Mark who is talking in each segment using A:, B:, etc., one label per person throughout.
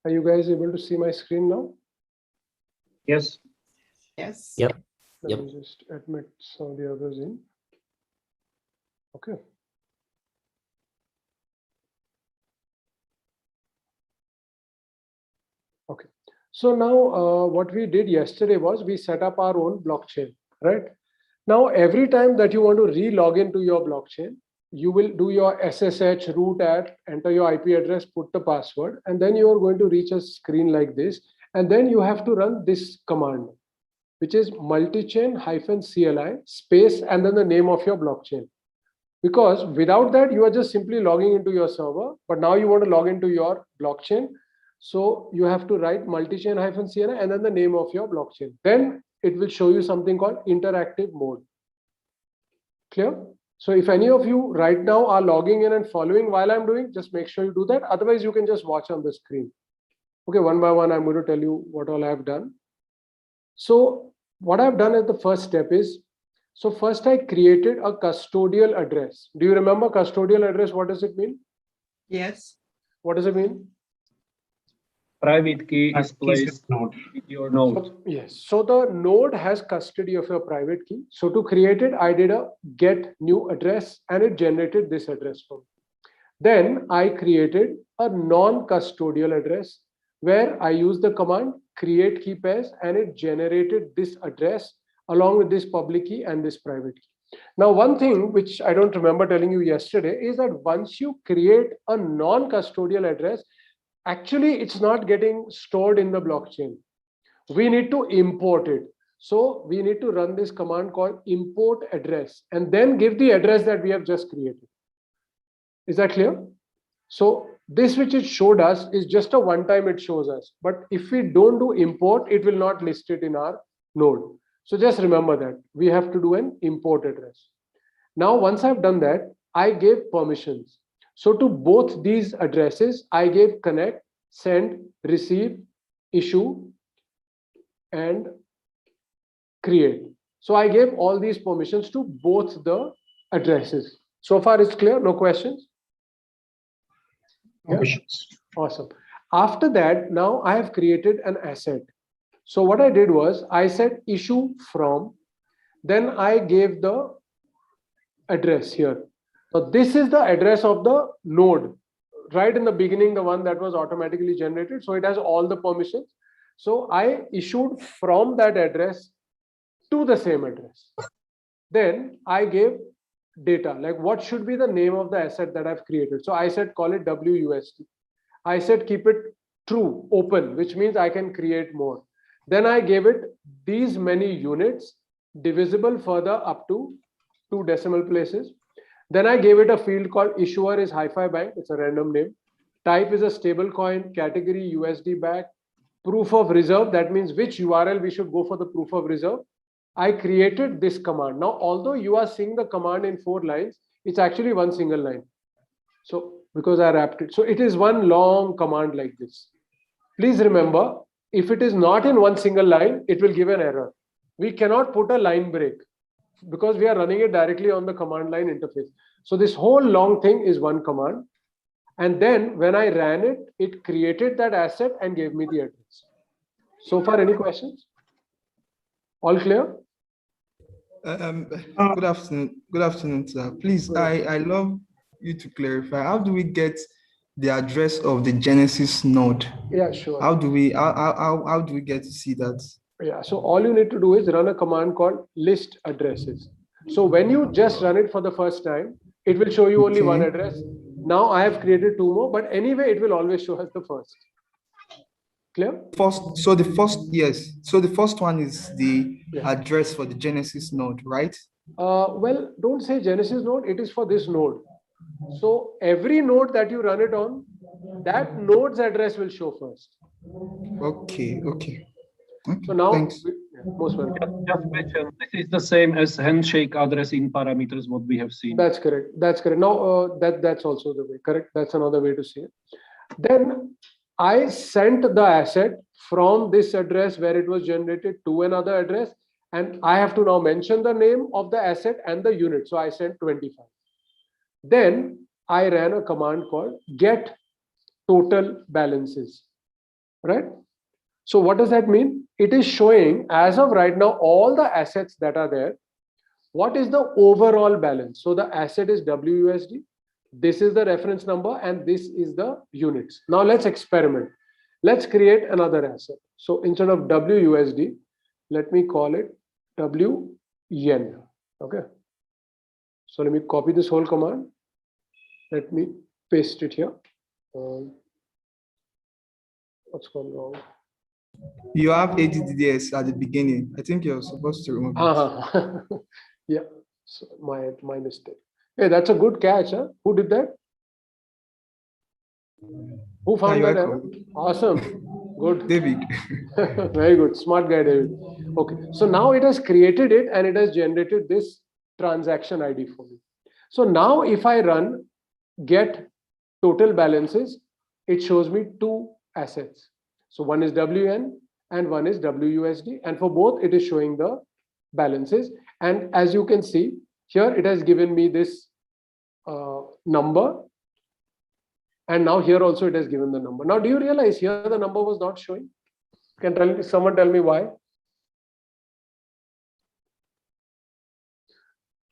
A: Are you guys able to see my screen now?
B: Yes.
C: Yes.
D: Yep.
A: Let me just admit some of the others in. Okay. Okay. So now what we did yesterday was we set up our own blockchain, right? Now, every time that you want to re-log into your blockchain, you will do your SSH root at, enter your IP address, put the password, and then you are going to reach a screen like this. And then you have to run this command, which is multichain -CLI space and then the name of your blockchain. Because without that, you are just simply logging into your server, but now you want to log into your blockchain. So you have to write multichain -CLI and then the name of your blockchain. Then it will show you something called interactive mode. Clear? So if any of you right now are logging in and following while I'm doing, just make sure you do that. Otherwise, you can just watch on the screen. Okay, one by one, I'm going to tell you what all I have done. So what I've done as the first step is, so first I created a custodial address. Do you remember custodial address? What does it mean?
C: Yes.
A: What does it mean?
B: Private key is placed
E: node.
B: with your node.
A: So, yes. So the node has custody of your private key. So to create it, I did a get new address and it generated this address for me. Then I created a non-custodial address where I used the command create key pairs and it generated this address along with this public key and this private key. Now, one thing which I don't remember telling you yesterday is that once you create a non-custodial address, actually it's not getting stored in the blockchain. We need to import it. So we need to run this command called import address and then give the address that we have just created. Is that clear? So this which it showed us is just a one time it shows us, but if we don't do import, it will not list it in our node. So just remember that we have to do an import address. Now, once I've done that, I gave permissions. So to both these addresses, I gave connect, send, receive, issue, and create. So I gave all these permissions to both the addresses. So far it's clear, no questions? Yeah? Awesome. After that, now I have created an asset. So what I did was I said issue from, then I gave the address here. So this is the address of the node, right in the beginning, the one that was automatically generated. So it has all the permissions. So I issued from that address to the same address. Then I gave data, like what should be the name of the asset that I've created. So I said call it WUSD. I said keep it true, open, which means I can create more. Then I gave it these many units, divisible further up to 2 decimal places. Then I gave it a field called issuer is Hi-Fi Bank. It's a random name. Type is a stable coin, category USD back, proof of reserve. That means which URL we should go for the proof of reserve. I created this command. Now, although you are seeing the command in 4 lines, it's actually one single line. So because I wrapped it. So it is one long command like this. Please remember, if it is not in one single line, it will give an error. We cannot put a line break because we are running it directly on the command line interface. So this whole long thing is one command. And then when I ran it, it created that asset and gave me the address. So far, any questions? All clear?
F: Good afternoon. Good afternoon, sir. Please, I love you to clarify. How do we get the address of the Genesis node?
A: Yeah, sure.
F: How do we get to see that?
A: Yeah, so all you need to do is run a command called list addresses. So when you just run it for the first time, it will show you only one address. Now I have created 2 more, but anyway, it will always show us the first. Clear?
F: So the first one is the address for the Genesis node, right?
A: Well, don't say Genesis node, it is for this node. So every node that you run it on, that node's address will show first.
F: Okay.
A: So now,
F: thanks.
A: Most welcome.
B: Just mention, this is the same as handshake addressing parameters, what we have seen.
A: That's correct. That's correct. Now, that's also the way, correct? That's another way to say it. Then I sent the asset from this address where it was generated to another address, and I have to now mention the name of the asset and the unit. So I sent 25. Then I ran a command called get total balances. right? So what does that mean? It is showing as of right now all the assets that are there. What is the overall balance? So the asset is WUSD. This is the reference number and this is the units. Now let's experiment. Let's create another asset. So instead of WUSD, let me call it WYen. Okay. So let me copy this whole command. Let me paste it here. What's gone wrong?
F: You have ADDS at the beginning. I think you're supposed to remove it.
A: Yeah, so my mistake. Hey, that's a good catch, huh? Who did that? Who found
F: you're
A: that error?
F: welcome.
A: Awesome. Good.
F: David.
A: Very good. Smart guy, David. Okay. So now it has created it and it has generated this transaction ID for me. So now if I run get total balances, it shows me two assets. So one is WN and one is WUSD. And for both, it is showing the balances. And as you can see here, it has given me this number. And now here also it has given the number. Now, do you realize here the number was not showing? Can someone tell me why?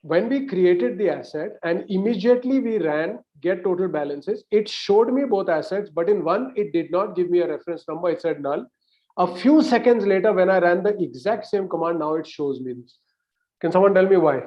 A: When we created the asset and immediately we ran get total balances, it showed me both assets, but in one, it did not give me a reference number. It said null. A few seconds later, when I ran the exact same command, now it shows me this. Can someone tell me why?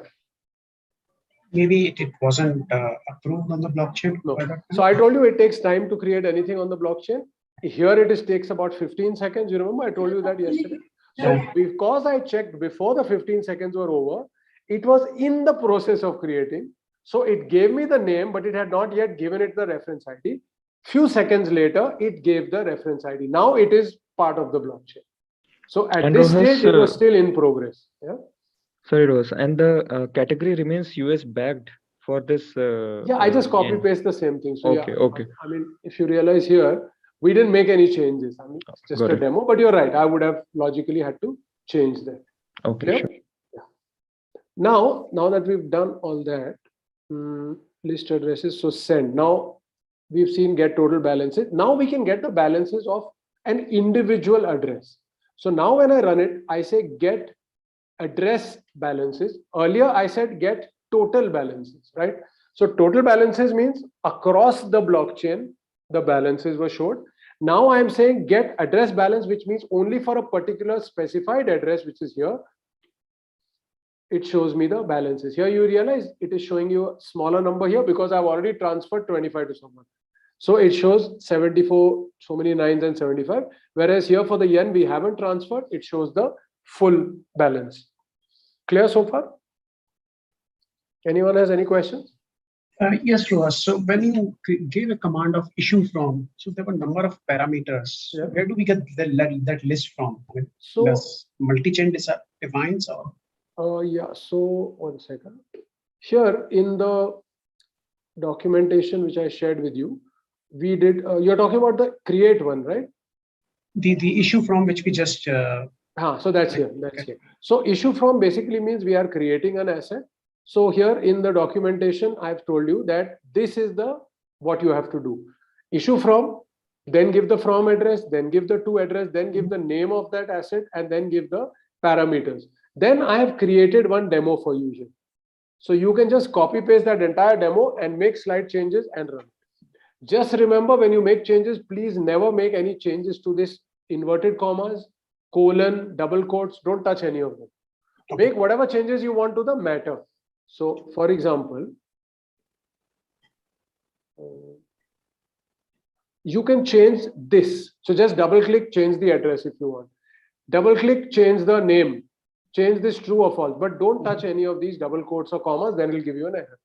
D: Maybe it wasn't approved on the blockchain.
A: No. So I told you it takes time to create anything on the blockchain. Here it takes about 15 seconds. You remember I told you that yesterday? So because I checked before the 15 seconds were over, it was in the process of creating. So it gave me the name, but it had not yet given it the reference ID. Few seconds later, it gave the reference ID. Now it is part of the blockchain. So at this stage, it was still in progress. Yeah.
E: Sorry, Rose. And the category remains US backed for this.
A: Yeah, I just copy paste the same thing. So
E: okay,
A: yeah,
E: okay.
A: I mean, if you realize here, we didn't make any changes. I mean, it's just a demo, but you're right. I would have logically had to change that.
E: Okay, sure.
A: Yeah. Now that we've done all that, list addresses, so send. Now we've seen get total balances. Now we can get the balances of an individual address. So now when I run it, I say get address balances. Earlier I said get total balances, right? So total balances means across the blockchain, the balances were showed. Now I'm saying get address balance, which means only for a particular specified address, which is here, it shows me the balances. Here you realize it is showing you a smaller number here because I've already transferred 25 to someone. So it shows 74, so many 9s and 75. Whereas here for the yen, we haven't transferred. It shows the full balance. Clear so far? Anyone has any questions?
D: Yes, Roas. So when you gave a command of issue from, so there were a number of parameters.
A: Yeah.
D: Where do we get that list from? I mean,
A: So
D: does multi-chain defines or?
A: yeah, so 1 second. Here in the documentation which I shared with you, we did, you're talking about the create one, right?
D: The issue from which we just
A: So that's here. That's here. So issue from basically means we are creating an asset. So here in the documentation, I've told you that this is the what you have to do. Issue from, then give the from address, then give the to address, then give the name of that asset, and then give the parameters. Then I have created one demo for you here. So you can just copy paste that entire demo and make slide changes and run. Just remember when you make changes, please never make any changes to this inverted commas, colon, double quotes. Don't touch any of them. Make whatever changes you want to the matter. So for example, you can change this. So just double click, change the address if you want. Double click, change the name. Change this true or false, but don't touch any of these double quotes or commas, then it'll give you an error.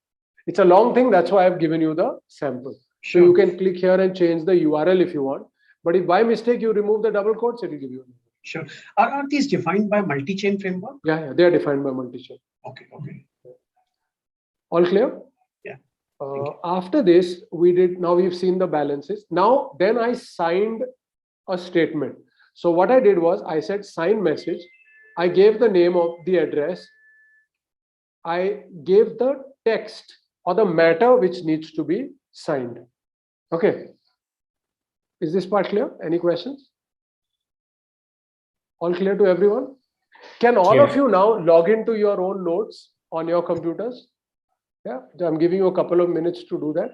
A: It's a long thing, that's why I've given you the sample. So you can click here and change the URL if you want. But if by mistake you remove the double quotes, it will give you an error.
D: Sure. Are these defined by multi-chain framework?
A: Yeah, they are defined by multi-chain.
D: Okay.
A: All clear?
D: Yeah.
A: After this, now we've seen the balances. Now, then I signed a statement. So what I did was I said sign message. I gave the name of the address. I gave the text or the matter which needs to be signed. Okay. Is this part clear? Any questions? All clear to everyone? Can all of you now log into your own notes on your computers? Yeah, I'm giving you a couple of minutes to do that.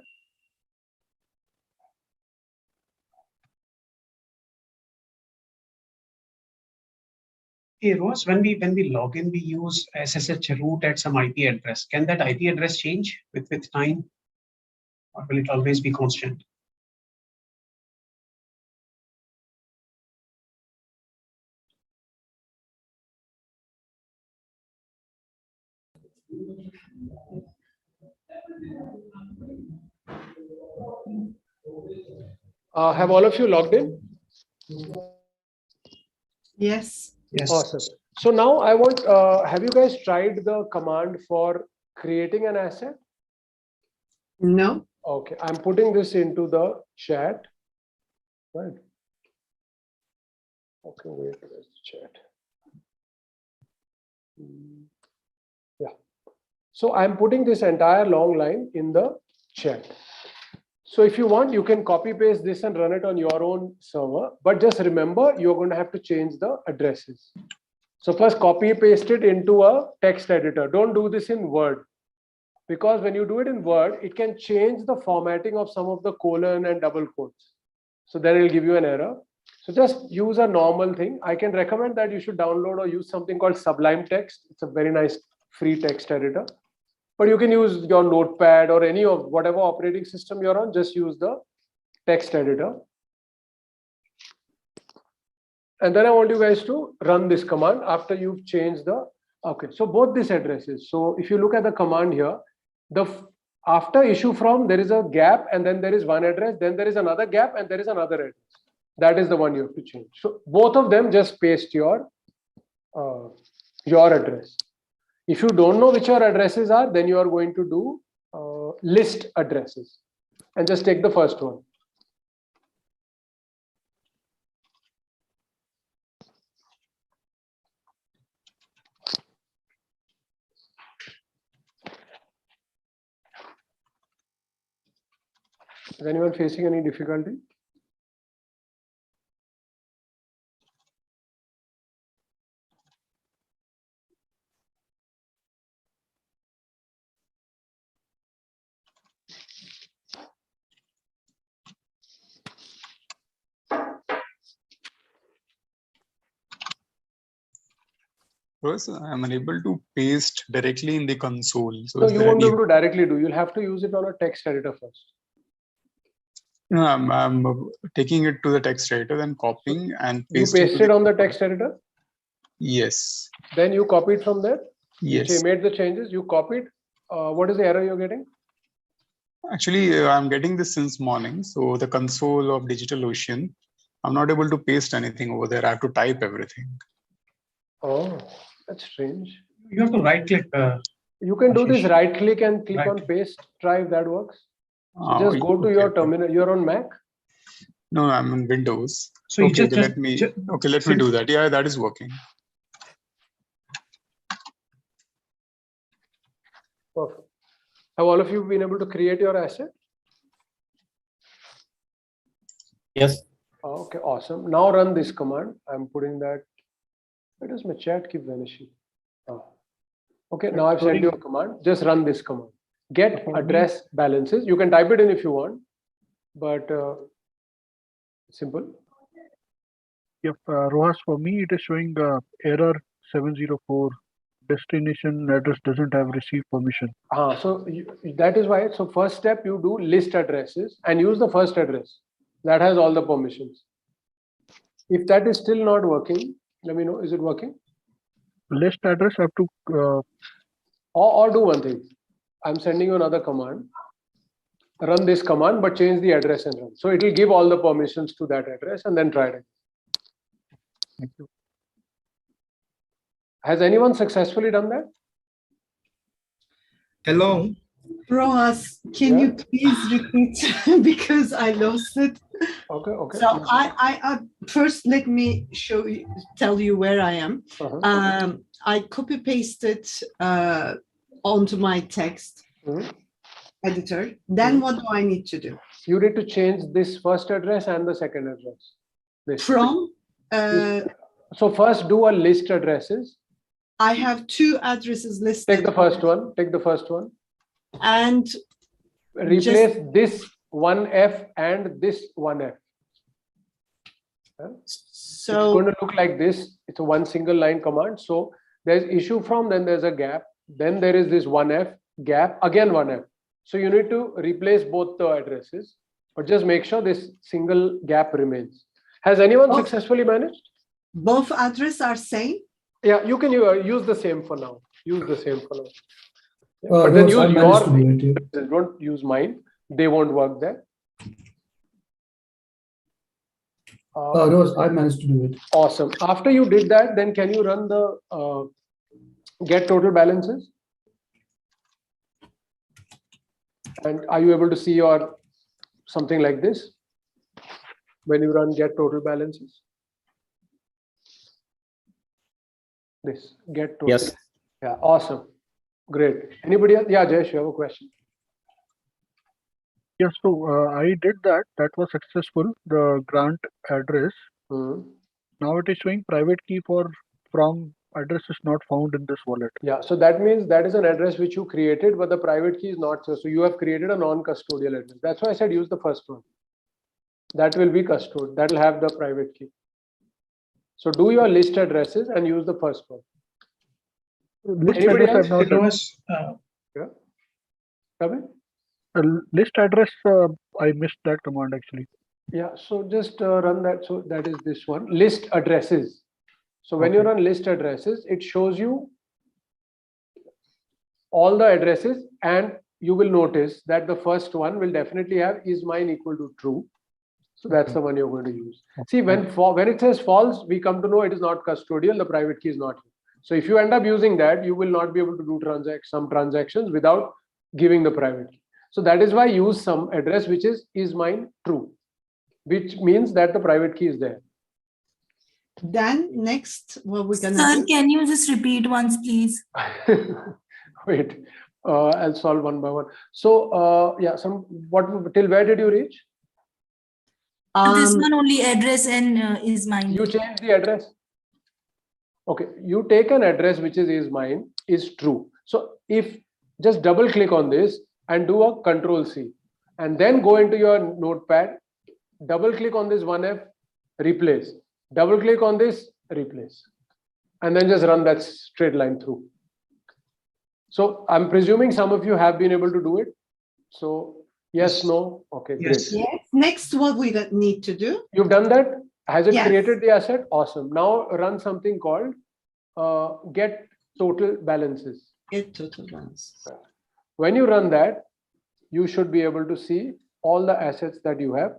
D: Hey, Ross, when we log in, we use SSH root at some IP address. Can that IP address change with time, or will it always be constant?
A: Have all of you logged in?
C: Yes.
D: Yes.
A: Awesome. So now I want, have you guys tried the command for creating an asset?
C: No.
A: Okay, I'm putting this into the chat. Right. Okay, wait, where's the chat? Yeah. So I'm putting this entire long line in the chat. So if you want, you can copy paste this and run it on your own server. But just remember, you're going to have to change the addresses. So first copy paste it into a text editor. Don't do this in Word. Because when you do it in Word, it can change the formatting of some of the colon and double quotes. So then it'll give you an error. So just use a normal thing. I can recommend that you should download or use something called Sublime Text. It's a very nice free text editor. But you can use your Notepad or any of whatever operating system you're on, just use the text editor. And then I want you guys to run this command after you've changed the, okay, so both these addresses. So if you look at the command here, after issue from, there is a gap and then there is one address, then there is another gap and there is another address. That is the one you have to change. So both of them just paste your address. If you don't know which your addresses are, then you are going to do list addresses and just take the first one. Is anyone facing any difficulty?
G: First, I'm unable to paste directly in the console. So
A: No,
G: is
A: you
G: there
A: won't be
G: any?
A: able to directly do. You'll have to use it on a text editor first.
G: No, I'm taking it to the text editor, then copying and
A: You
G: pasting.
A: pasted on the text editor?
G: Yes.
A: Then you copied from there?
G: Yes.
A: You made the changes, you copied. What is the error you're getting?
G: Actually, I'm getting this since morning. So the console of DigitalOcean, I'm not able to paste anything over there. I have to type everything.
A: Oh, that's strange.
D: You have to right click.
A: You can do this
D: Ashish.
A: right click and click
D: Right
A: on
D: click.
A: paste. Try if that works. So just go to
G: Okay,
A: your
G: okay.
A: terminal. You're on Mac.
G: No, I'm on Windows.
D: So you
G: Okay,
D: just
G: let me do that. Yeah, that is working.
A: Perfect. Have all of you been able to create your asset?
H: Yes.
A: Okay, awesome. Now run this command. I'm putting that. Why does my chat keep vanishing? Oh. Okay, now I've sent you a command. Just run this command. Get address balances. You can type it in if you want, but simple.
I: Yep, Rohas, for me, it is showing error 704. Destination address doesn't have received permission.
A: So that is why. So first step, you do list addresses and use the first address. That has all the permissions. If that is still not working, let me know. Is it working?
I: List address have to.
A: Or do one thing. I'm sending you another command. Run this command, but change the address and run. So it will give all the permissions to that address and then try it.
I: Thank you.
A: Has anyone successfully done that?
F: Hello.
C: Rohas, can
A: Yeah.
C: you please repeat because I lost it?
A: Okay, okay.
C: So I first let me tell you where I am. I copy pasted onto my text editor. Then what do I need to do?
A: You need to change this first address and the second address. This.
C: From
A: So first do a list addresses.
C: I have 2 addresses listed.
A: Take the first one. Take the first one.
C: And
A: Replace this 1F and this 1F. It's going
C: so
A: to look like this. It's a one single line command. So there's issue from, then there's a gap. Then there is this 1F gap, again 1F. So you need to replace both the addresses, but just make sure this single gap remains. Has anyone successfully managed?
C: both addresses are same?
A: Yeah, you can use the same for now. Use the same for now. Yeah,
J: But
A: then
J: Rose, I
A: use
J: managed to do
A: your,
J: it. Yeah.
A: don't use mine. They won't work there.
J: Rose, I managed to do it.
A: Awesome. After you did that, then can you run the get total balances? And are you able to see your something like this when you run get total balances? This get total.
H: Yes.
A: Yeah, awesome. Great. Anybody else? Yeah, Jayesh, you have a question?
I: Yes, so I did that. That was successful. The grant address. Now it is showing private key from address is not found in this wallet.
A: Yeah, so that means that is an address which you created, but the private key is not. So you have created a non-custodial address. That's why I said use the first one. That will be custodial. That will have the private key. So do your list addresses and use the first one.
I: List
A: Anybody
I: address
A: else?
I: I've not done.
A: Yeah. Come
I: List address, I missed that command actually.
A: Yeah, so just run that. So that is this one, list addresses. So when you run list addresses, it shows you all the addresses, and you will notice that the first one will definitely have is mine equal to true. So that's the one you're going to use. See, when it says false, we come to know it is not custodial, the private key is not here. So if you end up using that, you will not be able to do some transactions without giving the private key. So that is why use some address which is mine true, which means that the private key is there.
C: Then next, what we're gonna
K: Sir,
C: do?
K: can you just repeat once, please?
A: Wait, I'll solve one by one. So yeah, till where did you reach?
K: This one only address and is mine.
A: You change the address. Okay, you take an address which is mine is true. So if just double click on this and do a Control C, and then go into your notepad, double click on this 1F, replace, double click on this, replace, and then just run that straight line through. So I'm presuming some of you have been able to do it. So yes, no, okay,
D: Yes.
A: great.
C: Yes. Next, what we need to do?
A: You've done that. Has it
C: Yes.
A: created the asset? Awesome. Now run something called get total balances.
C: Get total balance.
A: When you run that, you should be able to see all the assets that you have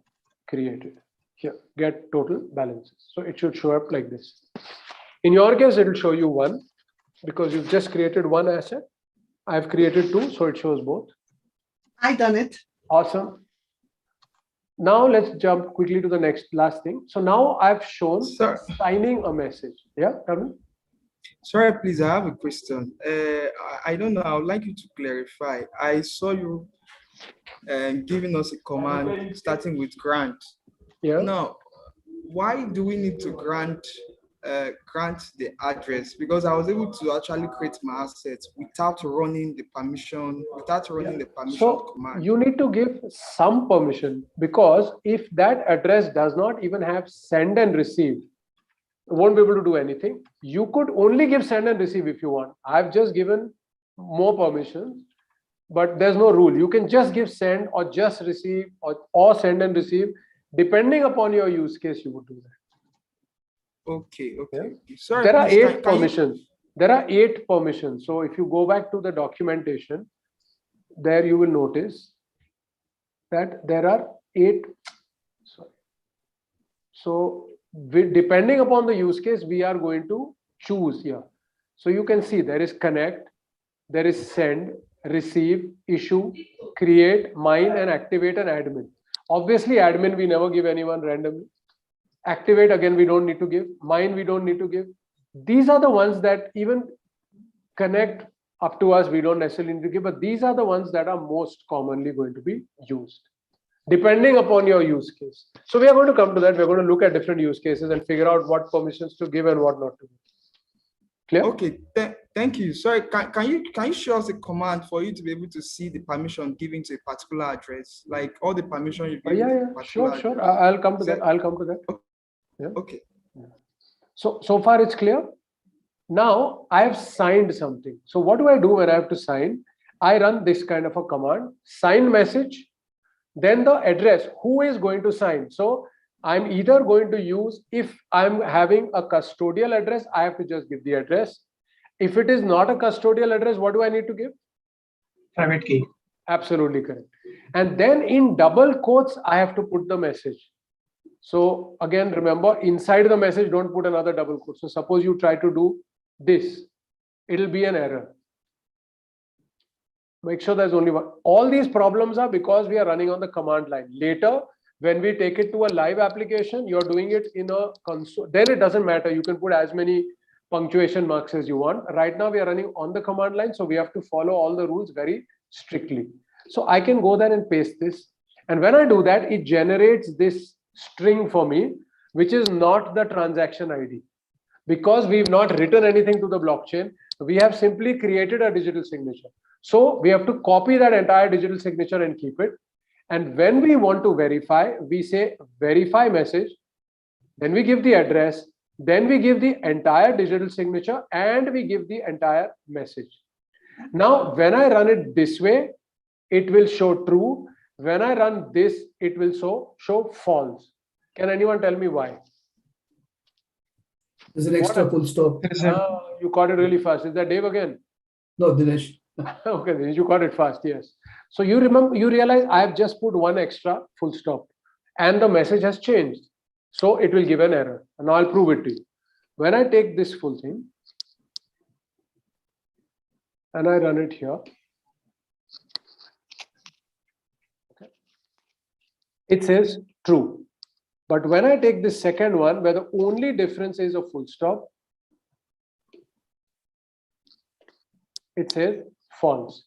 A: created. Here, get total balances. So it should show up like this. In your case, it will show you one because you've just created one asset. I've created two, so it shows both.
C: I done it.
A: Awesome. Now let's jump quickly to the last thing. So now I've shown signing a message. Yeah, tell me.
F: Sorry, please, I have a question. I don't know, I would like you to clarify. I saw you giving us a command starting with grant.
A: Yeah.
F: Now, why do we need to grant the address? Because I was able to actually create my assets without running the permission,
A: So
F: command.
A: you need to give some permission, because if that address does not even have send and receive, it won't be able to do anything. You could only give send and receive if you want. I've just given more permissions, but there's no rule. You can just give send or just receive or send and receive. Depending upon your use case, you would do that.
F: Okay.
A: Yeah.
F: Sorry,
A: There are
F: please,
A: 8 permissions. There are 8 permissions. So if you go back to the documentation, there you will notice that there are 8. So depending upon the use case, we are going to choose here. So you can see there is connect, there is send, receive, issue, create, mine, and activate an admin. Obviously, admin we never give anyone randomly. Activate, again, we don't need to give. Mine, we don't need to give. These are the ones that even connect up to us, we don't necessarily need to give, but these are the ones that are most commonly going to be used. depending upon your use case. So we are going to come to that. We're going to look at different use cases and figure out what permissions to give and what not to give. Clear?
F: Okay, thank you. Sorry, can you show us a command for you to be able to see the permission given to a particular address, like all the permission you give?
A: Yeah, sure. I'll come to that. Yeah.
F: Okay.
A: So far it's clear. Now I have signed something. So what do I do when I have to sign? I run this kind of a command, sign message, then the address, who is going to sign. So I'm either going to use, if I'm having a custodial address, I have to just give the address. If it is not a custodial address, what do I need to give?
D: Private key.
A: Absolutely correct. And then in double quotes, I have to put the message. So again, remember, inside the message, don't put another double quote. So suppose you try to do this, it'll be an error. Make sure there's only one. All these problems are because we are running on the command line. Later, when we take it to a live application, you're doing it in a console. Then it doesn't matter. You can put as many punctuation marks as you want. Right now, we are running on the command line. So we have to follow all the rules very strictly. So I can go there and paste this. And when I do that, it generates this string for me, which is not the transaction ID. Because we've not written anything to the blockchain, we have simply created a digital signature. So we have to copy that entire digital signature and keep it. And when we want to verify, we say verify message, then we give the address, then we give the entire digital signature, and we give the entire message. Now, when I run it this way, it will show true. When I run this, it will show false. Can anyone tell me why?
J: There's an extra full stop.
A: You caught it really fast. Is that Dave again?
J: No, Dinesh.
A: Okay, Dinesh, you caught it fast. Yes. So you realize I have just put one extra full stop and the message has changed. So it will give an error. And now I'll prove it to you. When I take this full thing and I run it here, okay, it says true. But when I take this second one, where the only difference is a full stop, it says false.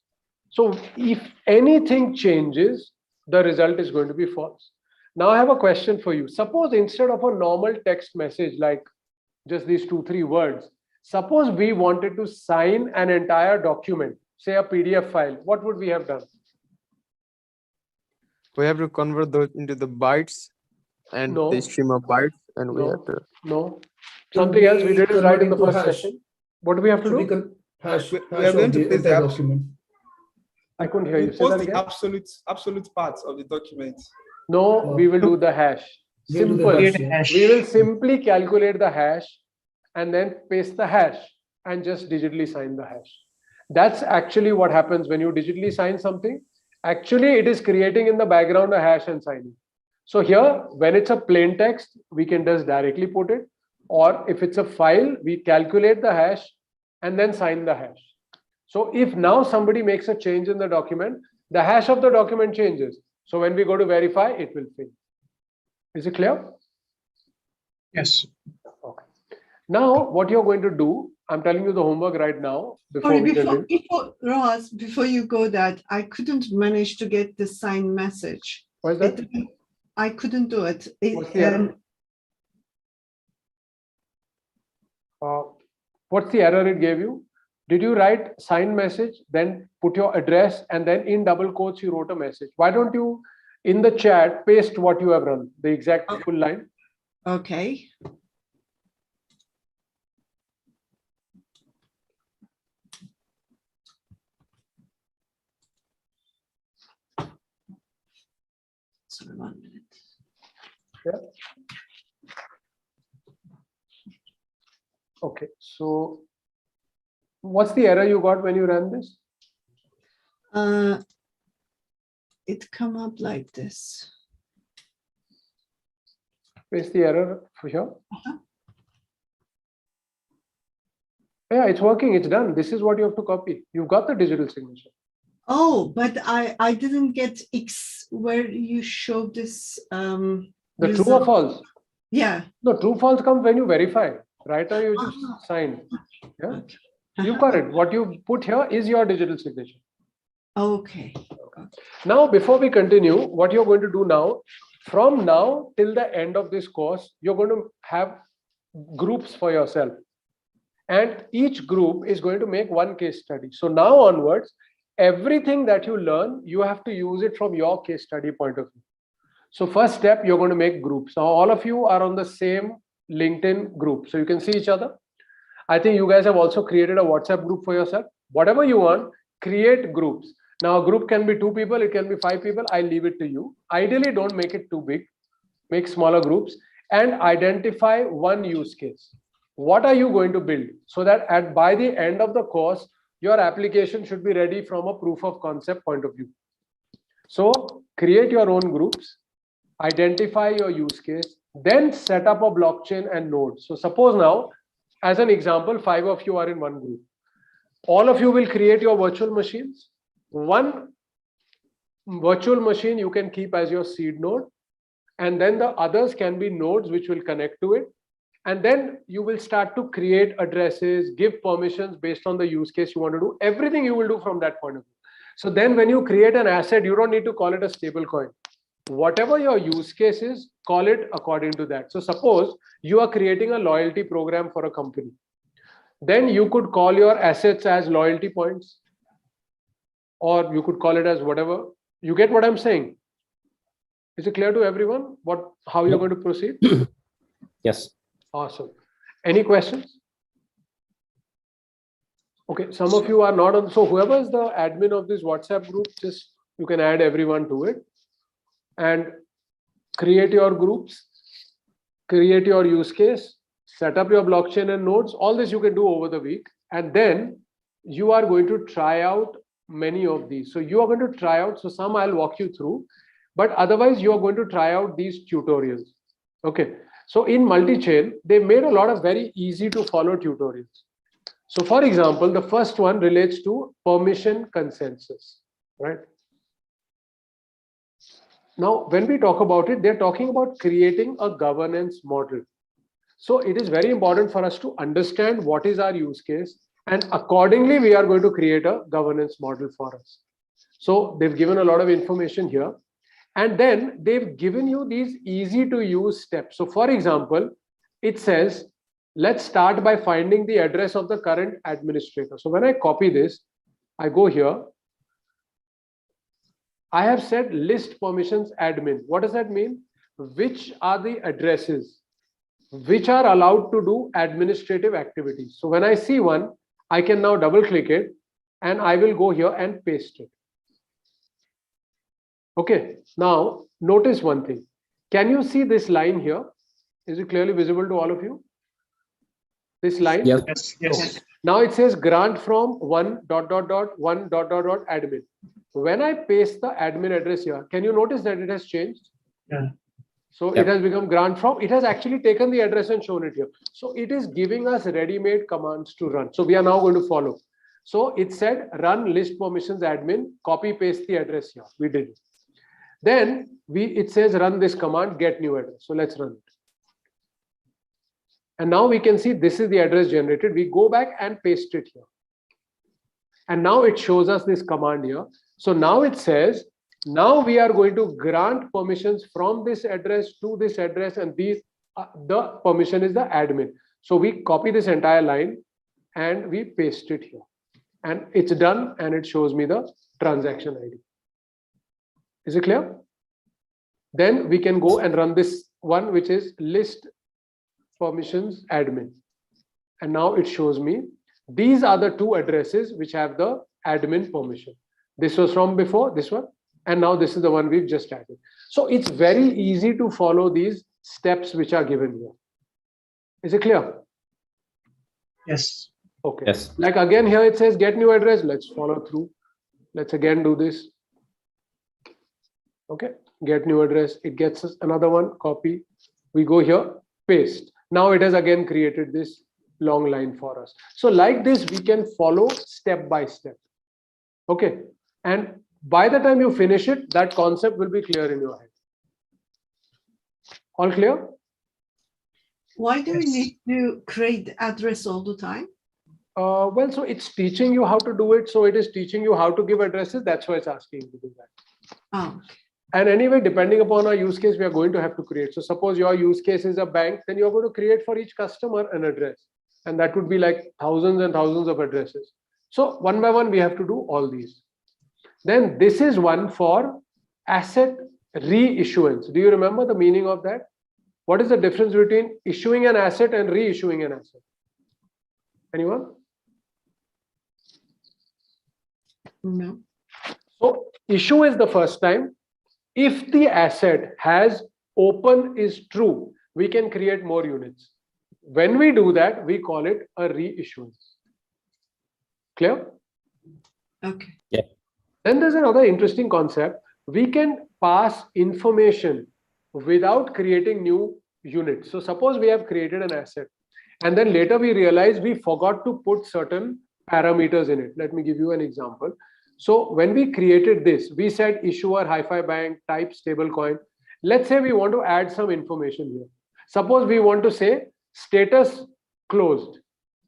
A: So if anything changes, the result is going to be false. Now I have a question for you. Suppose instead of a normal text message, like just these 2-3 words, suppose we wanted to sign an entire document, say a PDF file, what would we have done?
L: We have to convert those into the bytes and the stream of bytes, and we have to.
A: No. Something else we did it right in the first session. What do we have to do?
F: We are going to paste the document.
A: I couldn't hear you. Say
F: Post
A: that
F: the
A: again.
F: absolute parts of the document.
A: No, we will do the hash. Simple. We will simply calculate the hash and then paste the hash and just digitally sign the hash. That's actually what happens when you digitally sign something. Actually, it is creating in the background a hash and signing. So here, when it's a plain text, we can just directly put it. Or if it's a file, we calculate the hash and then sign the hash. So if now somebody makes a change in the document, the hash of the document changes. So when we go to verify, it will fail. Is it clear?
D: Yes.
A: Okay. Now, what you're going to do, I'm telling you the homework right now.
C: Ross, before you go that, I couldn't manage to get the signed message.
A: Why is that?
C: I couldn't do it.
A: What's the error? What's the error it gave you? Did you write signed message, then put your address, and then in double quotes you wrote a message? Why don't you, in the chat, paste what you have run, the exact full line?
C: Okay. Sorry, 1 minute.
A: Yeah. Okay, so what's the error you got when you ran this?
C: It come up like this.
A: Paste the error for here. Yeah, it's working, it's done. This is what you have to copy. You've got the digital signature.
C: Oh, but I didn't get X where you showed this.
A: The
C: result.
A: true or false?
C: Yeah.
A: No, true false comes when you verify. Right now you just sign. Yeah, you got it. What you put here is your digital signature.
C: Okay.
A: Now, before we continue, what you're going to do now, from now till the end of this course, you're going to have groups for yourself. And each group is going to make one case study. So now onwards, everything that you learn, you have to use it from your case study point of view. So first step, you're going to make groups. Now, all of you are on the same LinkedIn group, so you can see each other. I think you guys have also created a WhatsApp group for yourself. Whatever you want, create groups. Now, a group can be 2 people, it can be 5 people. I leave it to you. Ideally, don't make it too big. Make smaller groups and identify one use case. What are you going to build? So that by the end of the course, your application should be ready from a proof of concept point of view. So create your own groups, identify your use case, then set up a blockchain and nodes. So suppose now, as an example, 5 of you are in one group. All of you will create your virtual machines. One virtual machine you can keep as your seed node, and then the others can be nodes which will connect to it. And then you will start to create addresses, give permissions based on the use case you want to do. Everything you will do from that point of view. So then when you create an asset, you don't need to call it a stable coin. Whatever your use case is, call it according to that. So suppose you are creating a loyalty program for a company. Then you could call your assets as loyalty points, or you could call it as whatever. You get what I'm saying? Is it clear to everyone how you're going to proceed?
H: Yes.
A: Awesome. Any questions? Okay, some of you are not on. So whoever is the admin of this WhatsApp group, just you can add everyone to it and create your groups, create your use case, set up your blockchain and nodes. All this you can do over the week. And then you are going to try out many of these. So you are going to try out. So some I'll walk you through, but otherwise you are going to try out these tutorials. Okay. So in Multichain, they made a lot of very easy to follow tutorials. So for example, the first one relates to permission consensus, right? Now, when we talk about it, they're talking about creating a governance model. So it is very important for us to understand what is our use case, and accordingly, we are going to create a governance model for us. So they've given a lot of information here. And then they've given you these easy to use steps. So for example, it says, let's start by finding the address of the current administrator. So when I copy this, I go here. I have said list permissions admin. What does that mean? Which are the addresses which are allowed to do administrative activities? So when I see one, I can now double click it and I will go here and paste it. Okay, now notice one thing. Can you see this line here? Is it clearly visible to all of you? This line?
D: Yes.
A: Okay. Now it says grant from one.one.admin. When I paste the admin address here, can you notice that it has changed?
D: Yeah.
A: So it has become grant from. It has actually taken the address and shown it here. So it is giving us ready-made commands to run. So we are now going to follow. So it said run list permissions admin, copy paste the address here. We did it. Then it says run this command, get new address. So let's run it. And now we can see this is the address generated. We go back and paste it here. And now it shows us this command here. So now it says, now we are going to grant permissions from this address to this address, and these the permission is the admin. So we copy this entire line and we paste it here. And it's done, and it shows me the transaction ID. Is it clear? Then we can go and run this one, which is list permissions admin. And now it shows me these are the two addresses which have the admin permission. This was from before, this one, and now this is the one we've just added. So it's very easy to follow these steps which are given here. Is it clear?
D: Yes.
A: Okay.
H: Yes.
A: Like again here it says get new address. Let's follow through. Let's again do this. Okay, get new address. It gets us another one, copy. We go here, paste. Now it has again created this long line for us. So like this, we can follow step by step. Okay, and by the time you finish it, that concept will be clear in your head. All clear?
C: Why do we need to create address all the time?
A: Well, so it's teaching you how to do it. So it is teaching you how to give addresses. That's why it's asking you to do that.
C: Oh, okay.
A: And anyway, depending upon our use case, we are going to have to create. So suppose your use case is a bank, then you're going to create for each customer an address. And that would be like thousands and thousands of addresses. So one by one, we have to do all these. Then this is one for asset reissuance. Do you remember the meaning of that? What is the difference between issuing an asset and reissuing an asset? Anyone?
C: No.
A: So issue is the first time. If the asset has open is true, we can create more units. When we do that, we call it a reissuance. Clear?
C: Okay.
H: Yeah.
A: Then there's another interesting concept. We can pass information without creating new units. So suppose we have created an asset and then later we realize we forgot to put certain parameters in it. Let me give you an example. So when we created this, we said issuer, hi-fi bank, type stablecoin. Let's say we want to add some information here. Suppose we want to say status closed,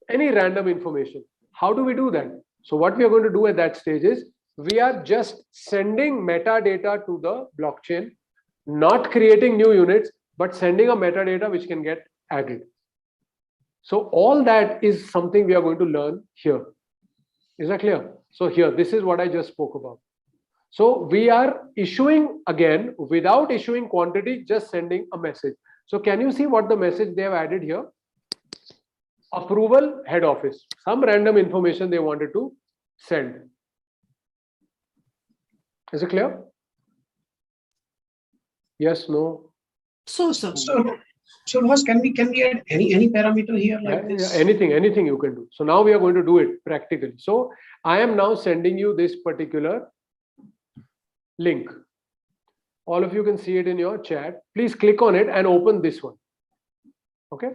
A: any random information. How do we do that? So what we are going to do at that stage is we are just sending metadata to the blockchain, not creating new units, but sending a metadata which can get added. So all that is something we are going to learn here. Is that clear? So here, this is what I just spoke about. So we are issuing again without issuing quantity, just sending a message. So can you see what the message they have added here? Approval, head office. Some random information they wanted to send. Is it clear? Yes, no?
C: So.
D: So Ross, can we add any parameter here like this?
A: Anything you can do. So now we are going to do it practically. So I am now sending you this particular link. All of you can see it in your chat. Please click on it and open this one. Okay.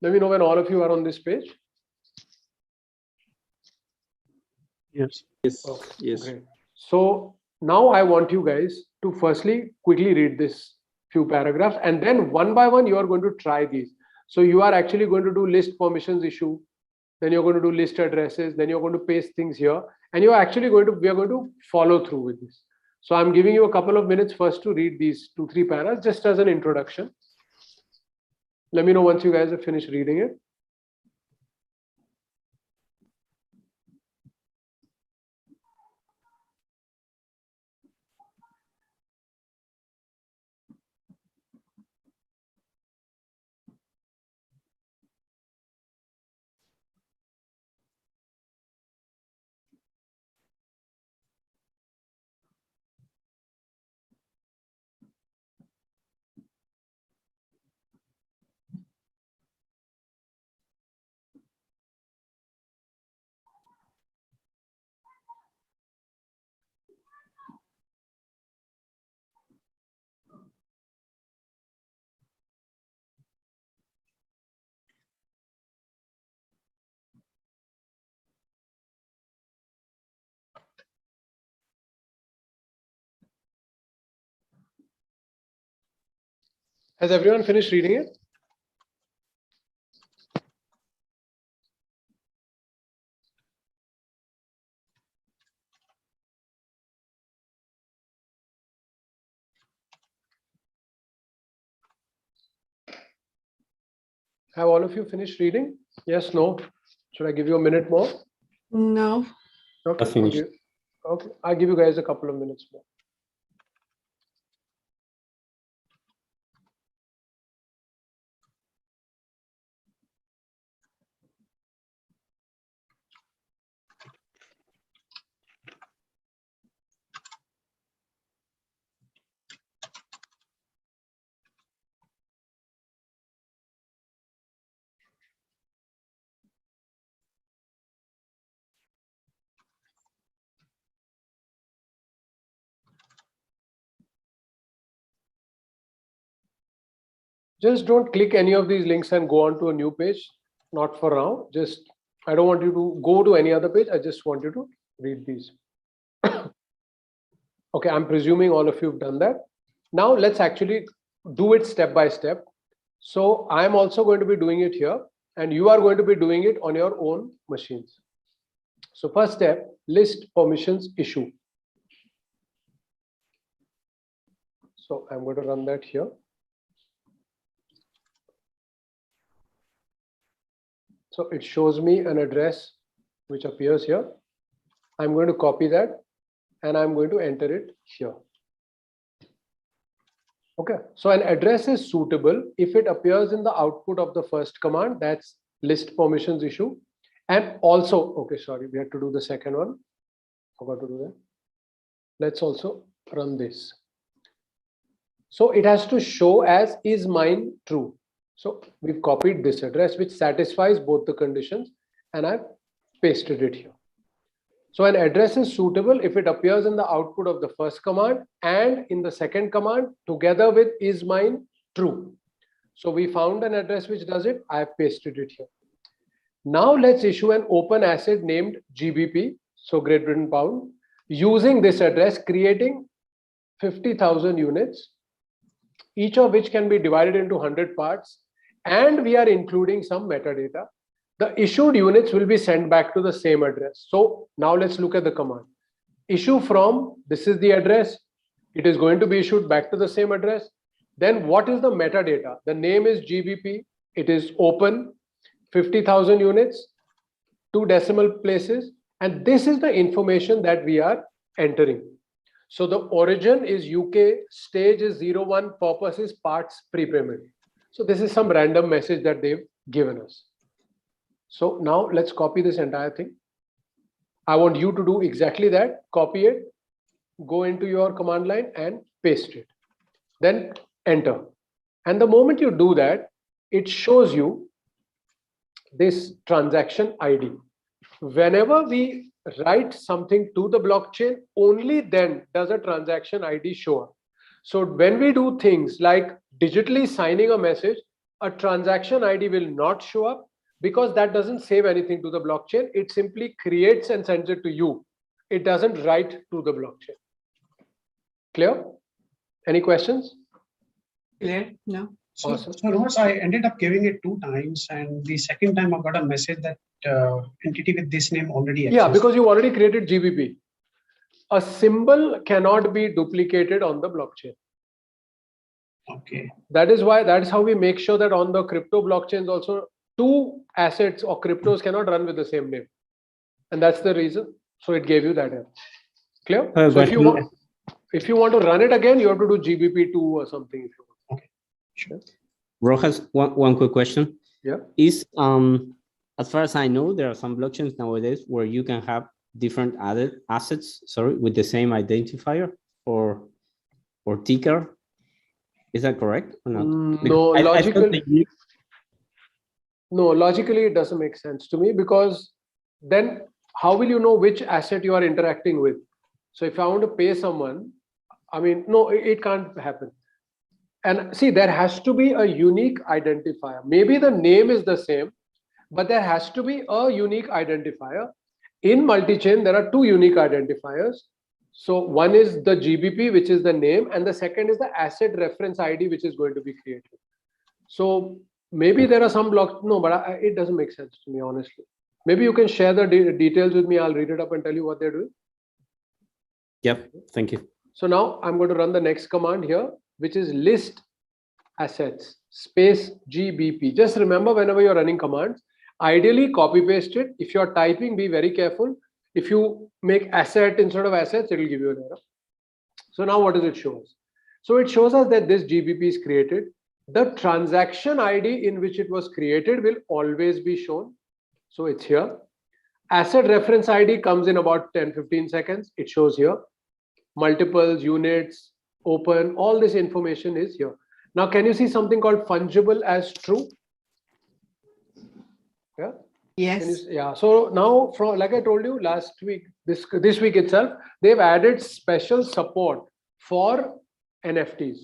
A: Let me know when all of you are on this page.
B: Yes.
A: Okay, yes. Great. So now I want you guys to firstly quickly read this few paragraphs and then one by one you are going to try these. So you are actually going to do list permissions issue, then you're going to do list addresses, then you're going to paste things here, and you're actually we are going to follow through with this. So I'm giving you a couple of minutes first to read these 2-3 paras just as an introduction. Let me know once you guys have finished reading it. Has everyone finished reading it? Have all of you finished reading? Yes, no? Should I give you a minute more?
C: No.
A: Okay. Okay. I'll give you guys a couple of minutes more. Just don't click any of these links and go on to a new page. Not for now. Just, I don't want you to go to any other page. I just want you to read these. Okay, I'm presuming all of you have done that. Now let's actually do it step by step. So I'm also going to be doing it here, and you are going to be doing it on your own machines. So first step, list permissions issue. So I'm going to run that here. So it shows me an address which appears here. I'm going to copy that and I'm going to enter it here. Okay, so an address is suitable if it appears in the output of the first command, that's list permissions issue. And also, okay, sorry, we had to do the second one. Forgot to do that. Let's also run this. So it has to show as is mine true. So we've copied this address which satisfies both the conditions and I've pasted it here. So an address is suitable if it appears in the output of the first command and in the second command together with is mine true. So we found an address which does it. I have pasted it here. Now let's issue an open asset named GBP, so Great Britain pound, using this address, creating 50,000 units, each of which can be divided into 100 parts. And we are including some metadata. The issued units will be sent back to the same address. So now let's look at the command. Issue from, this is the address. It is going to be issued back to the same address. Then what is the metadata? The name is GBP. It is open, 50,000 units, 2 decimal places. And this is the information that we are entering. So the origin is UK, stage is 01, purpose is parts prepayment. So this is some random message that they've given us. So now let's copy this entire thing. I want you to do exactly that. Copy it, go into your command line and paste it. Then enter. And the moment you do that, it shows you this transaction ID. Whenever we write something to the blockchain, only then does a transaction ID show up. So when we do things like digitally signing a message, a transaction ID will not show up because that doesn't save anything to the blockchain. It simply creates and sends it to you. It doesn't write to the blockchain. Clear? Any questions?
C: Clear? No.
D: So,
A: Awesome.
D: so Ross, I ended up giving it 2 times, and the second time I got a message that entity with this name already exists.
A: Yeah, because you already created GBP. A symbol cannot be duplicated on the blockchain.
D: Okay.
A: That is why, that is how we make sure that on the crypto blockchains also 2 assets or cryptos cannot run with the same name. And that's the reason. So it gave you that error. Clear? So if you want to run it again, you have to do GBP2 or something. If you want.
D: Okay. Sure.
H: Rojas, one quick question.
A: Yeah.
H: Is as far as I know, there are some blockchains nowadays where you can have different added assets, with the same identifier or ticker. Is that correct or not?
A: No, logically it doesn't make sense to me, because then how will you know which asset you are interacting with? So if I want to pay someone, I mean, no, it can't happen. And see, there has to be a unique identifier. Maybe the name is the same, but there has to be a unique identifier. In multi-chain, there are 2 unique identifiers. So one is the GBP, which is the name, and the second is the asset reference ID, which is going to be created. So maybe there are some blocks, no, but it doesn't make sense to me, honestly. Maybe you can share the details with me. I'll read it up and tell you what they're doing.
H: Yep, thank you.
A: So now I'm going to run the next command here, which is list assets space GBP. Just remember, whenever you're running commands, ideally copy paste it. If you're typing, be very careful. If you make asset instead of assets, it will give you an error. So now what does it show us? So it shows us that this GBP is created. The transaction ID in which it was created will always be shown. So it's here. Asset reference ID comes in about 10-15 seconds. It shows here. Multiples, units, open, all this information is here. Now, can you see something called fungible as true? Yeah.
C: Yes.
A: Yeah. So now, from like I told you last week, this week itself, they've added special support for NFTs.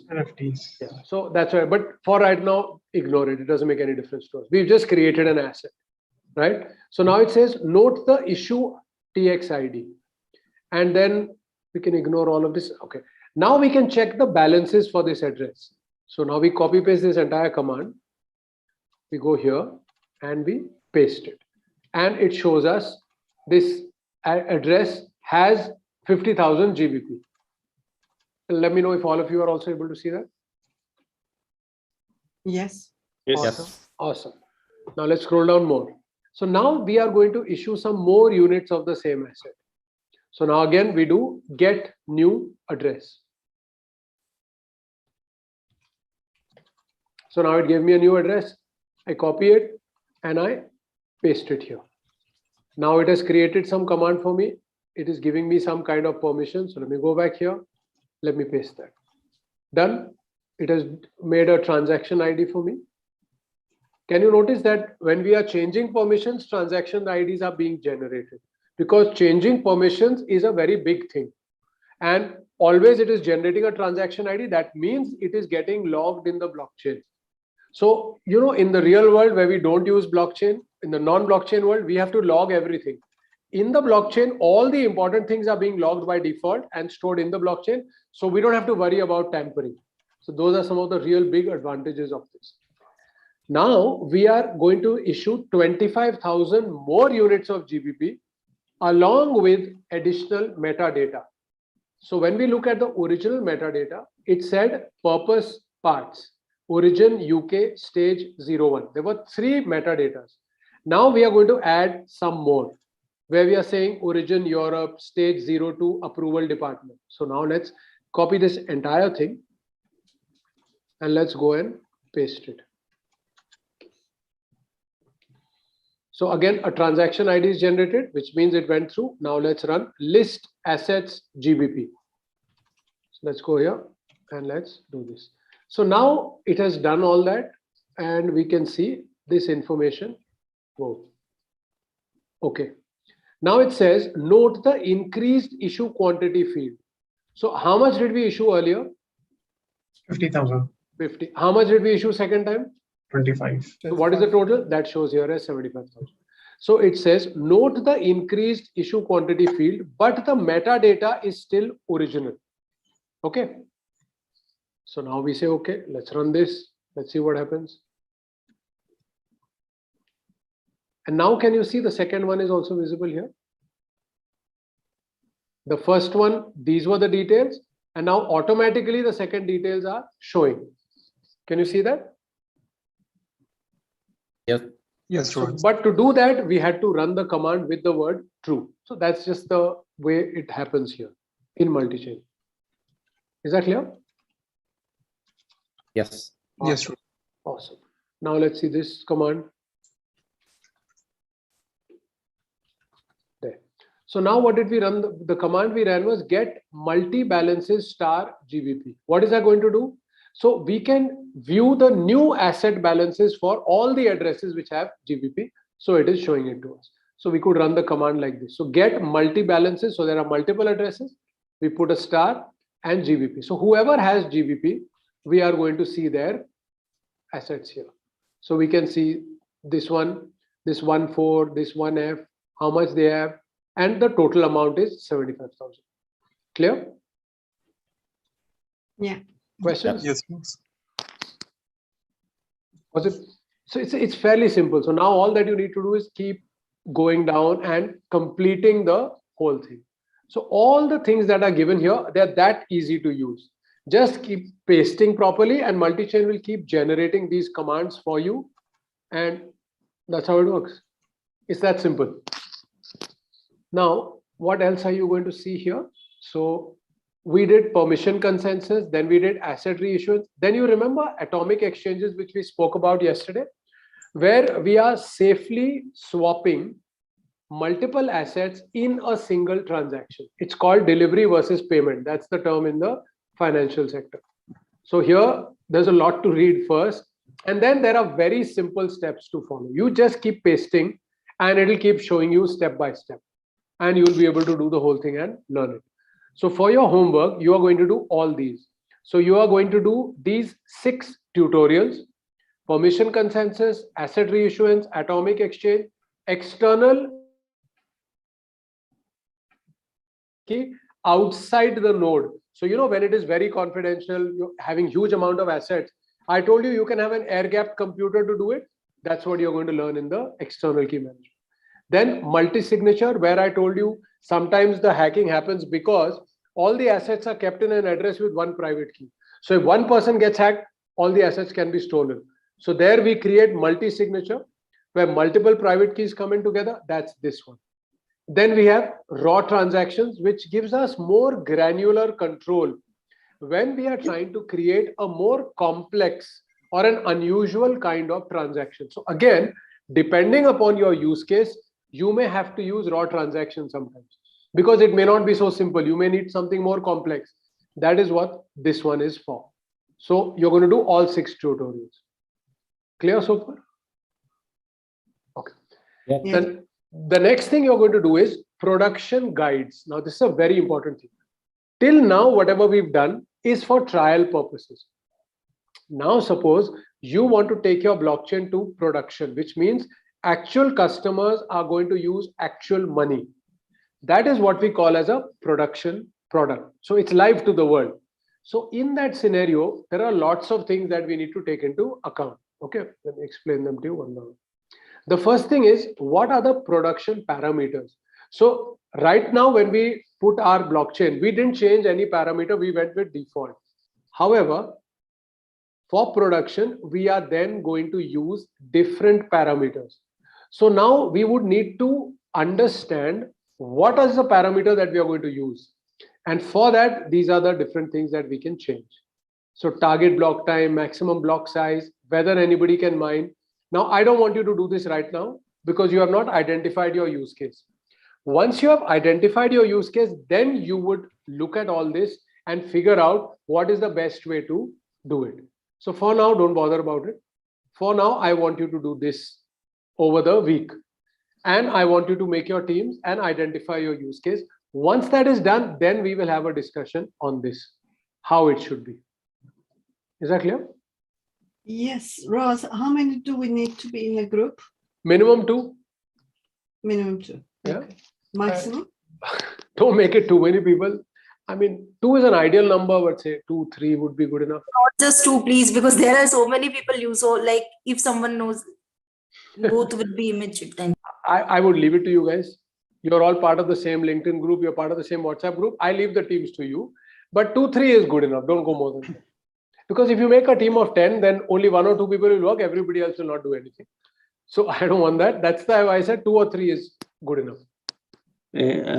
A: Yeah. So that's why. But for right now, ignore it. It doesn't make any difference to us. We've just created an asset, right? So now it says note the issue TX ID, and then we can ignore all of this. Okay. Now we can check the balances for this address. So now we copy paste this entire command. We go here and we paste it. And it shows us this address has 50,000 GBP. Let me know if all of you are also able to see that.
C: Yes.
A: Awesome. Awesome. Now let's scroll down more. So now we are going to issue some more units of the same asset. So now again we do get new address. So now it gave me a new address. I copy it and I paste it here. Now it has created some command for me. It is giving me some kind of permission. So let me go back here. Let me paste that. Done. It has made a transaction ID for me. Can you notice that when we are changing permissions, transaction IDs are being generated? Because changing permissions is a very big thing. And always it is generating a transaction ID. That means it is getting logged in the blockchain. So, you know, in the real world where we don't use blockchain, in the non-blockchain world, we have to log everything. In the blockchain, all the important things are being logged by default and stored in the blockchain. So we don't have to worry about tampering. So those are some of the real big advantages of this. Now we are going to issue 25,000 more units of GBP along with additional metadata. So when we look at the original metadata, it said purpose parts, origin UK stage 01. There were 3 metadatas. Now we are going to add some more where we are saying origin Europe stage 02 approval department. So now let's copy this entire thing and let's go and paste it. So again, a transaction ID is generated, which means it went through. Now let's run list assets GBP. So let's go here and let's do this. So now it has done all that and we can see this information. Whoa. Okay. Now it says note the increased issue quantity field. So how much did we issue earlier?
D: 50,000.
A: 50. How much did we issue second time?
D: 25.
A: So what is the total? That shows here as 75,000. So it says note the increased issue quantity field, but the metadata is still original. Okay. So now we say, okay, let's run this. Let's see what happens. And now can you see the second one is also visible here? The first one, these were the details. And now automatically the second details are showing. Can you see that?
H: Yes.
G: Yes,
A: so, but to do that, we had to run the command with the word true. So that's just the way it happens here in Multichain. Is that clear?
H: Yes.
A: Awesome.
G: Yes.
A: Awesome. Now let's see this command. There. So now what did we run? The command we ran was get multi-balances star GBP. What is that going to do? So we can view the new asset balances for all the addresses which have GBP. So it is showing it to us. So we could run the command like this. So get multi-balances. So there are multiple addresses. We put a star and GBP. So whoever has GBP, we are going to see their assets here. So we can see this one, this 1.4, this 1F, how much they have, and the total amount is 75,000. Clear?
C: Yeah.
A: Questions?
G: Yes.
A: Was it? So it's fairly simple. So now all that you need to do is keep going down and completing the whole thing. So all the things that are given here, they're that easy to use. Just keep pasting properly and Multichain will keep generating these commands for you. And that's how it works. It's that simple. Now, what else are you going to see here? So we did permission consensus, then we did asset reissuance. Then you remember atomic exchanges, which we spoke about yesterday, where we are safely swapping multiple assets in a single transaction. It's called delivery versus payment. That's the term in the financial sector. So here, there's a lot to read first. And then there are very simple steps to follow. You just keep pasting and it'll keep showing you step by step. And you'll be able to do the whole thing and learn it. So for your homework, you are going to do all these. So you are going to do these 6 tutorials: permission consensus, asset reissuance, atomic exchange, external key outside the node. So, when it is very confidential, you're having huge amount of assets. I told you, you can have an air-gapped computer to do it. That's what you're going to learn in the external key management. Then multi-signature, where I told you, sometimes the hacking happens because all the assets are kept in an address with one private key. So if one person gets hacked, all the assets can be stolen. So there we create multi-signature, where multiple private keys come in together. That's this one. Then we have raw transactions, which gives us more granular control when we are trying to create a more complex or an unusual kind of transaction. So again, depending upon your use case, you may have to use raw transactions sometimes, because it may not be so simple. You may need something more complex. That is what this one is for. So you're going to do all 6 tutorials. Clear so far? Okay.
H: Yeah.
A: Then the next thing you're going to do is production guides. Now, this is a very important thing. Till now, whatever we've done is for trial purposes. Now, suppose you want to take your blockchain to production, which means actual customers are going to use actual money. That is what we call as a production product. So it's live to the world. So in that scenario, there are lots of things that we need to take into account. Okay, let me explain them to you one by one. The first thing is, what are the production parameters? So right now, when we put our blockchain, we didn't change any parameter, we went with default. However, for production, we are then going to use different parameters. So now we would need to understand what is the parameter that we are going to use. And for that, these are the different things that we can change. So target block time, maximum block size, whether anybody can mine. Now, I don't want you to do this right now because you have not identified your use case. Once you have identified your use case, then you would look at all this and figure out what is the best way to do it. So for now, don't bother about it. For now, I want you to do this over the week. And I want you to make your teams and identify your use case. Once that is done, then we will have a discussion on this, how it should be. Is that clear?
C: Yes, Ross, how many do we need to be in a group?
A: Minimum 2.
C: Minimum 2.
A: Yeah.
C: Okay. Maximum?
A: Don't make it too many people. I mean, 2 is an ideal number, but say 2, 3 would be good enough.
K: Not just 2, please, because there are so many people you. So, like, if someone knows, both would be image.
A: I would leave it to you guys. You're all part of the same LinkedIn group. You're part of the same WhatsApp group. I leave the teams to you. But 2, 3 is good enough. Don't go more than that. Because if you make a team of 10, then only 1 or 2 people will work. Everybody else will not do anything. So I don't want that. That's why I said 2 or 3 is good enough.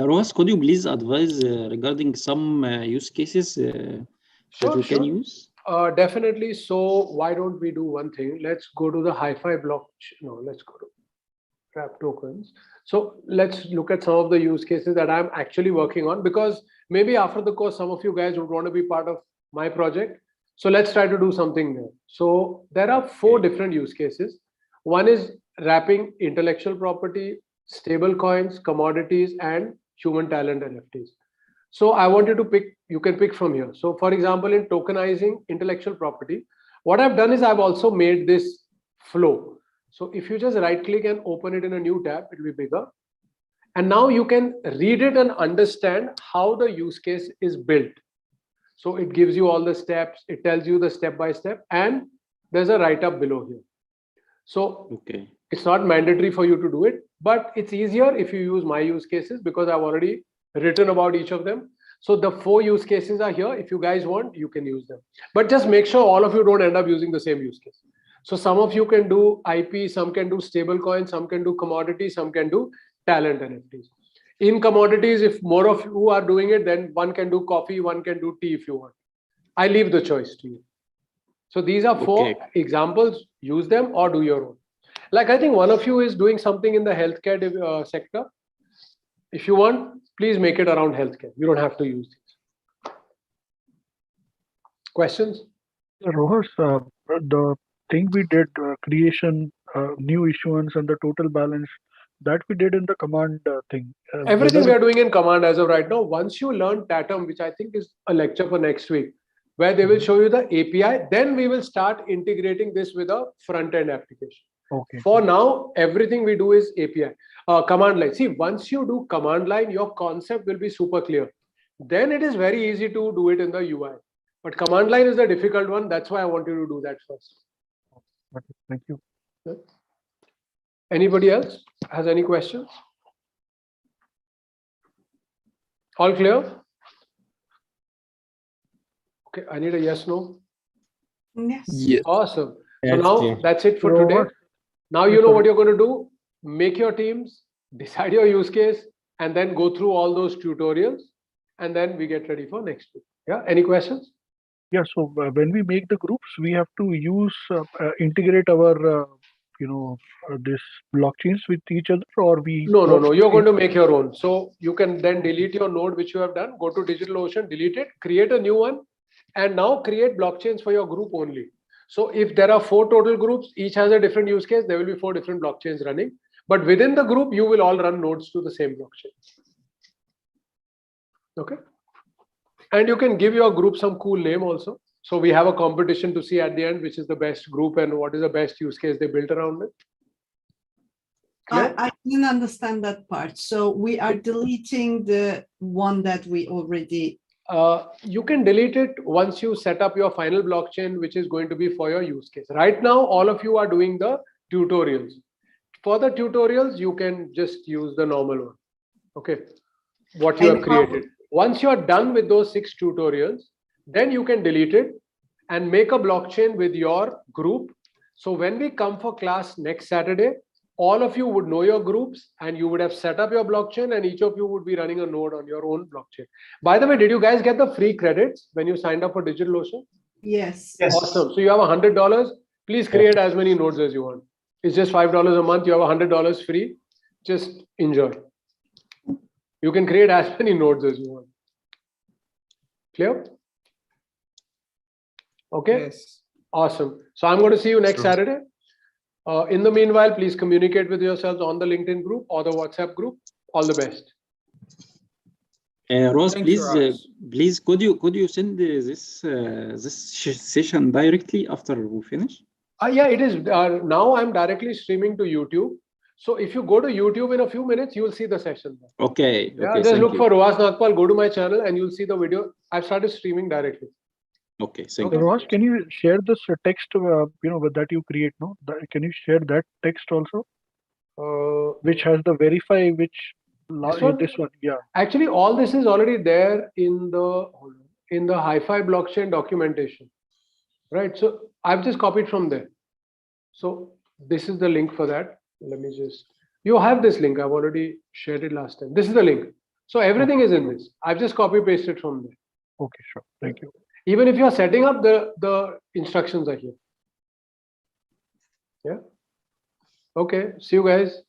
M: Ross, could you please advise regarding some use cases that we can use?
A: Definitely. So why don't we do one thing? Let's go to the hi-fi blockchain. No, let's go to wrap tokens. So let's look at some of the use cases that I'm actually working on, because maybe after the course, some of you guys would want to be part of my project. So let's try to do something there. So there are 4 different use cases. One is wrapping intellectual property, stable coins, commodities, and human talent NFTs. So I want you to pick, you can pick from here. So for example, in tokenizing intellectual property, what I've done is I've also made this flow. So if you just right click and open it in a new tab, it will be bigger. And now you can read it and understand how the use case is built. So it gives you all the steps, it tells you the step by step, and there's a write-up below here. So it's not mandatory for you to do it, but it's easier if you use my use cases, because I've already written about each of them. So the 4 use cases are here. If you guys want, you can use them. But just make sure all of you don't end up using the same use case. So some of you can do IP, some can do stable coins, some can do commodities, some can do talent NFTs. In commodities, if more of you are doing it, then one can do coffee, one can do tea if you want. I leave the choice to you. So these are 4 examples. Use them or do your own. Like I think one of you is doing something in the healthcare sector. If you want, please make it around healthcare. You don't have to use these. Questions?
I: Rohas, the thing we did, creation, new issuance, and the total balance, that we did in the command thing.
A: Everything we are doing in command as of right now. Once you learn Tatum, which I think is a lecture for next week, where they will show you the API, then we will start integrating this with a front-end application.
I: Okay.
A: For now, everything we do is API, command line. See, once you do command line, your concept will be super clear. then it is very easy to do it in the UI. But command line is the difficult one. That's why I want you to do that first.
I: Okay, thank you.
A: Anybody else has any questions? All clear? Okay, I need a yes, no.
C: Yes.
L: Yes.
A: Awesome. So
H: That's
A: now
H: clear.
A: that's it for
I: So
A: today.
I: what-
A: Now you know what you're going to do. Make your teams, decide your use case, and then go through all those tutorials. And then we get ready for next week. Yeah. Any questions?
I: Yeah, so when we make the groups, we have to use integrate our this blockchains with each other, or we
A: No. You're going to make your own. So you can then delete your node, which you have done, go to DigitalOcean, delete it, create a new one, and now create blockchains for your group only. So if there are 4 total groups, each has a different use case, there will be 4 different blockchains running. But within the group, you will all run nodes to the same blockchain. Okay. And you can give your group some cool name also. So we have a competition to see at the end, which is the best group and what is the best use case they built around it.
C: I didn't understand that part. So we are deleting the one that we already.
A: You can delete it once you set up your final blockchain, which is going to be for your use case. Right now, all of you are doing the tutorials. For the tutorials, you can just use the normal one. Okay. What you have created. Once you are done with those 6 tutorials, then you can delete it and make a blockchain with your group. So when we come for class next Saturday, all of you would know your groups and you would have set up your blockchain and each of you would be running a node on your own blockchain. By the way, did you guys get the free credits when you signed up for DigitalOcean?
C: Yes.
A: Awesome. So you have $100. Please create as many nodes as you want. It's just $5 a month. You have $100 free. Just enjoy. You can create as many nodes as you want. Clear? Okay.
F: Yes.
A: Awesome. So I'm going to see you next Saturday. In the meanwhile, please communicate with yourselves on the LinkedIn group or the WhatsApp group. All the best.
M: Ross,
F: Thank you,
M: please, could you send this session directly after we finish?
A: Yeah, it is. Now I'm directly streaming to YouTube. So if you go to YouTube in a few minutes, you will see the session.
M: Okay.
A: Yeah, just look for Roas Nagpal, go to my channel and you'll see the video. I've started streaming directly.
M: Okay,
I: So Ross, can you share this text, that you create? No, can you share that text also, which has the verify, which this one, yeah.
A: Actually, all this is already there in the Hi-Fi blockchain documentation, right? So I've just copied from there. So this is the link for that. Let me just. You have this link. I've already shared it last time. This is the link. So everything is in this. I've just copy pasted from there.
I: Okay, sure. Thank you.
A: Even if you are setting up, the instructions are here. Yeah. Okay. See you guys.